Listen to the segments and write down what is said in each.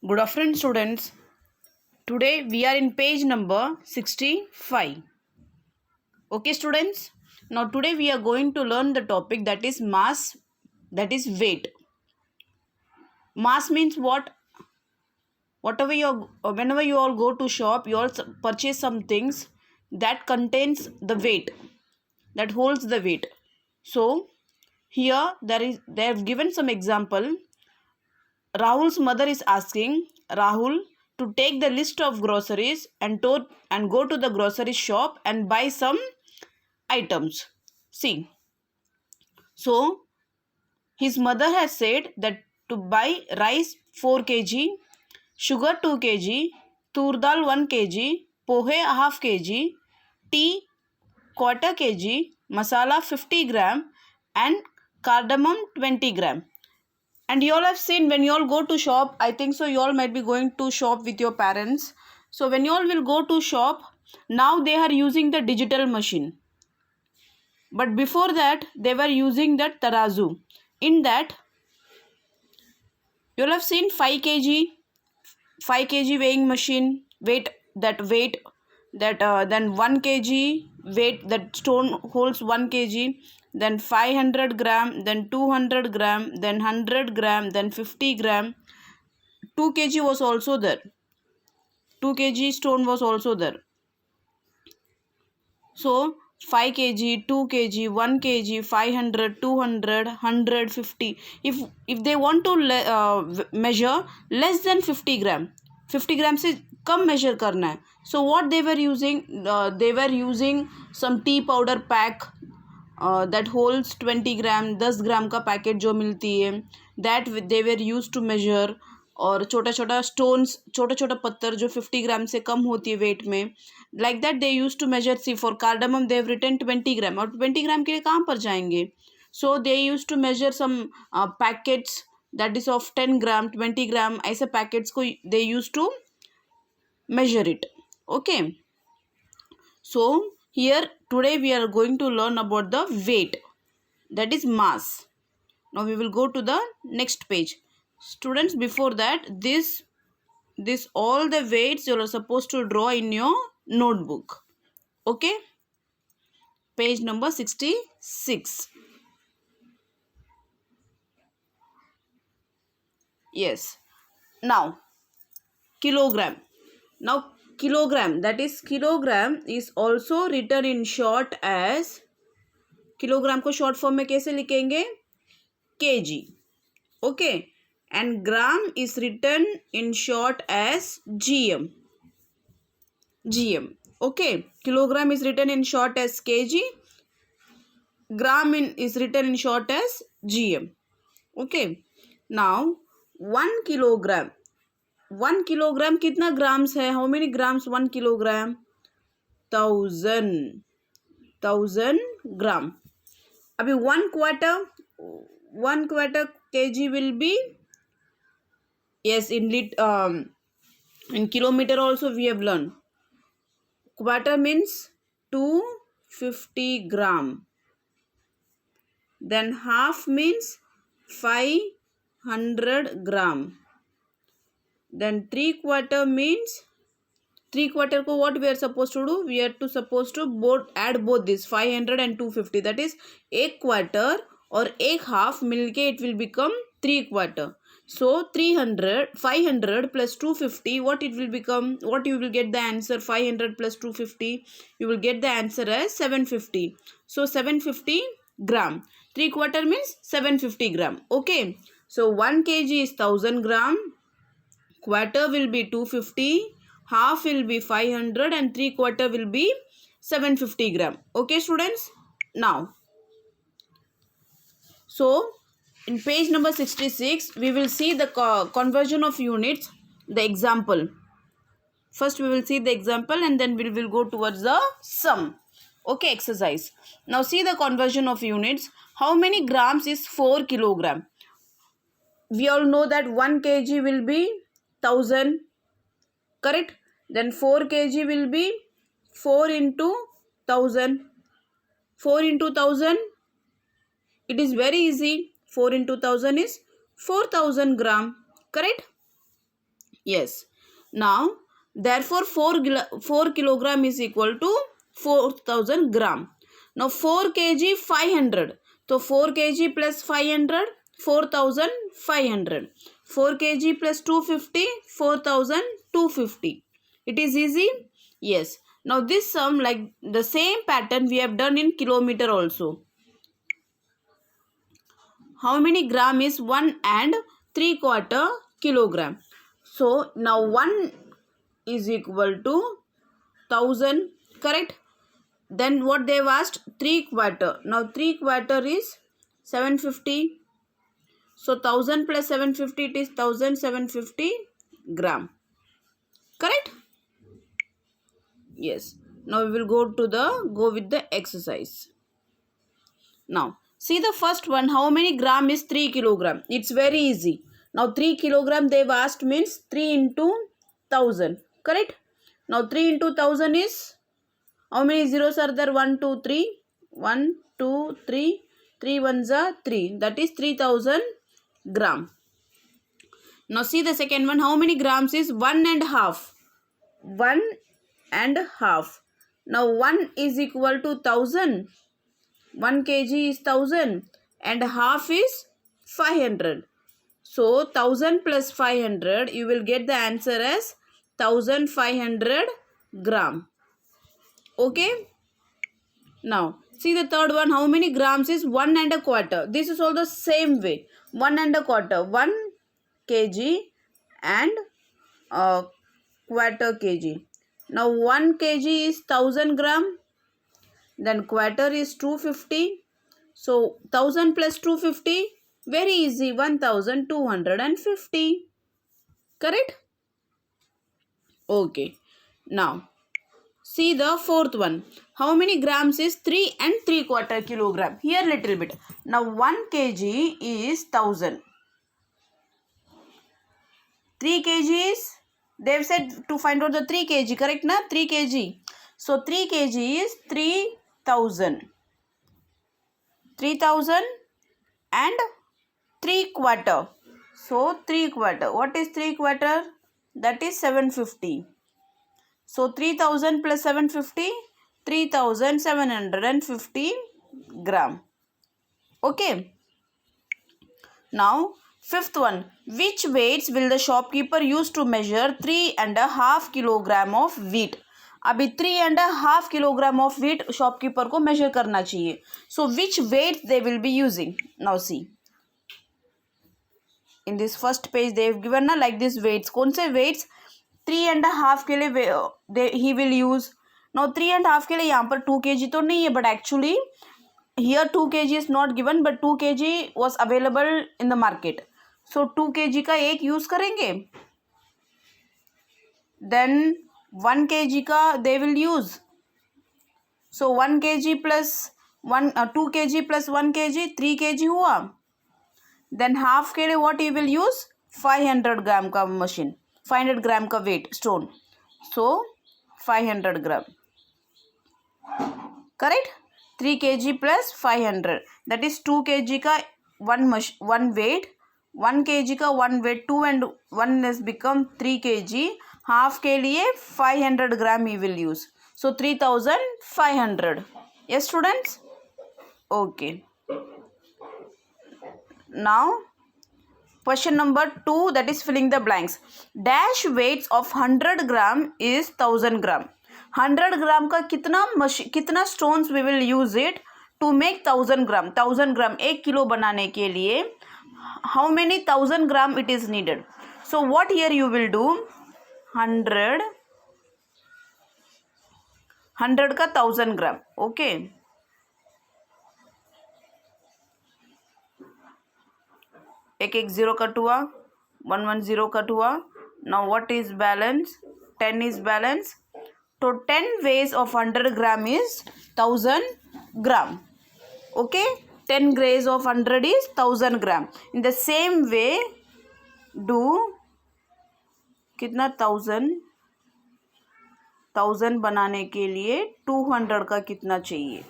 Good afternoon, students. Today we are in page number 65. Okay, students. Now today we are going to learn the topic that is mass, that is weight. Mass means what? Whenever you all go to shop, you all purchase some things that contains the weight, that holds the weight. So here they have given some example. Rahul's mother is asking Rahul to take the list of groceries and go to the grocery shop and buy some items. See, so his mother has said that to buy rice 4 kg, sugar 2 kg, tur dal 1 kg, pohe half kg, tea quarter kg, masala 50 gram and cardamom 20 gram. And you all have seen when you all go to shop, I think so you all might be going to shop with your parents. So when you all will go to shop, now they are using the digital machine. But before that, they were using that tarazu. In that, you all have seen 5 kg weighing machine, weight, then 1 kg weight, that stone holds 1 kg, then 500 gram, then 200 gram, then 100 gram, then 50 gram. 2 kg was also there. 2 kg stone was also there. So 5 kg, 2 kg, 1 kg, 500, 200, 150. If they want to measure less than 50 gram, 50 gram से कम measure करना है. So what they were using, they were using some tea powder pack that holds 20 gram, 10 gram का packet जो मिलती है, that they were used to measure. और छोटा छोटा स्टोन्स, छोटा छोटा पत्थर जो 50 ग्राम से कम होती है वेट में, like that they use to measure. See for cardamom they have written 20 gram. और 20 ग्राम के लिए कहाँ पर जाएंगे? So they use to measure some packets that is of 10 gram, 20 gram. ऐसे पैकेट्स को they use to measure it. Okay, so here today we are going to learn about the weight, that is mass. Now we will go to the next page. Students, before that, this all the weights you are supposed to draw in your notebook. Okay, page number 66. Yes. Now kilogram. Now kilogram, that is kilogram is also written in short as, kilogram को short form में कैसे लिखेंगे? kg. Okay, and gram is written in short as gm. Okay, kilogram is written in short as kg, gram is written in short as gm. Okay, now 1 kilogram. 1 kilogram कितना grams है? How many grams 1 kilogram? 1000 ग्राम. अभी 1 quarter kg will be, yes, in kilometer also we have learned. Quarter means 250 gram. Then half means 500 gram. Then 3/4 means, 3/4 को what we are supposed to do? We are supposed to add both this 500 and 250. That is 1/4 और 1/2 मिलके it will become 3/4. So 500 plus 250, what it will become? What you will get the answer? 500 plus 250, you will get the answer as 750. So 750 gram. 3/4 means 750 gram. Okay, so 1 kg is 1000 gram, quarter will be 250, half will be 500 and 3/4 will be 750 gram. Okay, students. Now, so in page number 66 we will see the conversion of units, the example. First we will see the example and then we will go towards the sum. Okay, exercise. Now see the conversion of units. How many grams is 4 kilogram? We all know that 1 kg will be 1000, correct? Then 4 kg will be 4 into 1000. 4 into 1000, it is very easy. 4 into 1000 is 4000 gram, correct? Yes. Now, therefore, 4 kilogram is equal to 4000 gram. Now, 4 kg 500. So, 4 kg plus 500, 4500. 4 kg plus 250, 4250. It is easy? Yes. Now, this sum, like the same pattern we have done in kilometer also. How many gram is 1 and 3/4 kilogram? So, now 1 is equal to 1000, correct? Then what they've asked, 3/4. Now 3/4 is 750. So 1000 plus 750, it is 1750 gram, correct? Yes. Now we will go with the exercise. Now see the first one, how many gram is 3 kilogram? It's very easy. Now 3 kilogram they've asked means 3 into 1000, correct? Now 3 into 1000 is, how many zeros are there? 1, 2, 3. 1, 2, 3. 3 ones are 3. That is 3000 gram. Now see the second one. How many grams is 1.5? 1.5. Now 1 is equal to 1000. 1 kg is 1000 and half is 500. So 1000 plus 500, you will get the answer as 1500 gram. Okay. Now, see the third one. How many grams is 1.25? This is all the same way. 1.25. 1 kg and quarter kg. Now, 1 kg is 1000 gram. Then quarter is 250. So, 1000 plus 250. Very easy. 1250. Correct? Okay. Now, see the fourth one. How many grams is 3 and 3/4 kilogram? Here little bit. Now 1 kg is 1000. 3 kg is, they've said to find out the 3 kg, correct na? 3 kg. So 3 kg is 3000. 3000 and 3/4. So 3/4. What is 3/4? That is 750. So 3000 plus 750, 3750 gram. Okay. Now, fifth one. Which weights will the shopkeeper use to measure 3.5 kilogram of wheat? अभी 3.5 kilogram of wheat shopkeeper को measure करना चाहिए. So, which weights they will be using? Now see. In this first page they have given like this weights. कौन से weights? 3.5 के लिए he will use. Now 3.5 के लिए यहाँ पर 2 kg तो नहीं है, but actually here 2 kg is not given, but 2 kg was available in the market. So 2 kg का एक use करेंगे. Then 1 kg का they will use. So 1 kg plus 2 kg plus 1 kg 3 kg हुआ. Then half के लिए what he will use? 500 gram का machine. 500 gram का weight stone. So 500 gram. Correct? 3 kg plus 500. That is 2 kg का one weight. 1 kg का one weight. 2 and 1 has become 3 kg. Half के लिए 500 gram he will use. So 3500. Yes students? Okay. Now question number 2, that is filling the blanks. Dash weights of 100 gram is 1000 gram. 100 gram का कितना stones we will use it to make 1000 gram. 1000 gram 1 kilo बनाने के लिए how many 1000 gram it is needed. So what here you will do? 100 का 1000 gram. Okay. एक 0 cut हुआ, 1 cut हुआ. Now what is balance? 10 is balance. So 10 weighs of 100 gram is 1000 gram. Okay, 10 weighs of 100 is 1000 gram. In the same way, do कितना 1000 बनाने के लिए 200 का कितना चाहिए?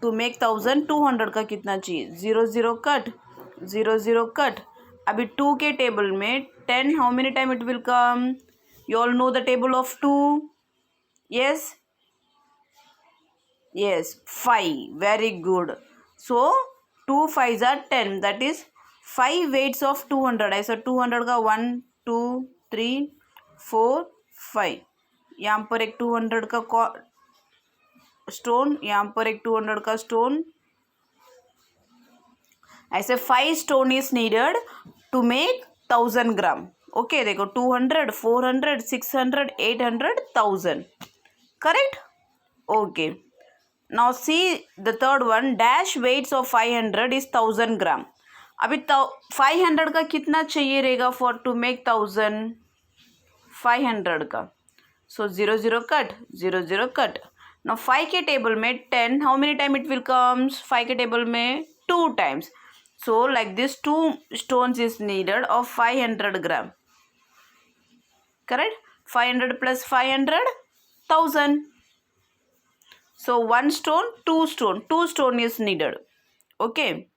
To make 1000 200 का कितना चाहिए? 0 0 कट, 0 0 कट. अभी 2 के टेबल में 10 how many time it will come? You all know the table of 2? Yes? Yes, 5. Very good. So 2 5s are 10. That is 5 weights of 200. I said 200 का 1 2 3 4 5. यहाँ पर एक 200 का स्टोन, यहाँ पर एक 200 का स्टोन. ऐसे 5 stone is needed to make 1000 gram. Okay, देखो 200, 400, 600, 800, 1000. Correct? Okay. Now see the third one. Dash weights of 500 is 1000 gram. अभी 500 का कितना चाहिए रहेगा for to make 1000? 500 का. So 0 0 cut, 0 0 cut. Now 5 के टेबल में 10 how many time it will comes? 5 के टेबल में 2 times. So like this 2 stones is needed of 500 gram. Correct? 500 plus 500, 1000. So 1 stone, 2 stone. 2 stone is needed. Okay.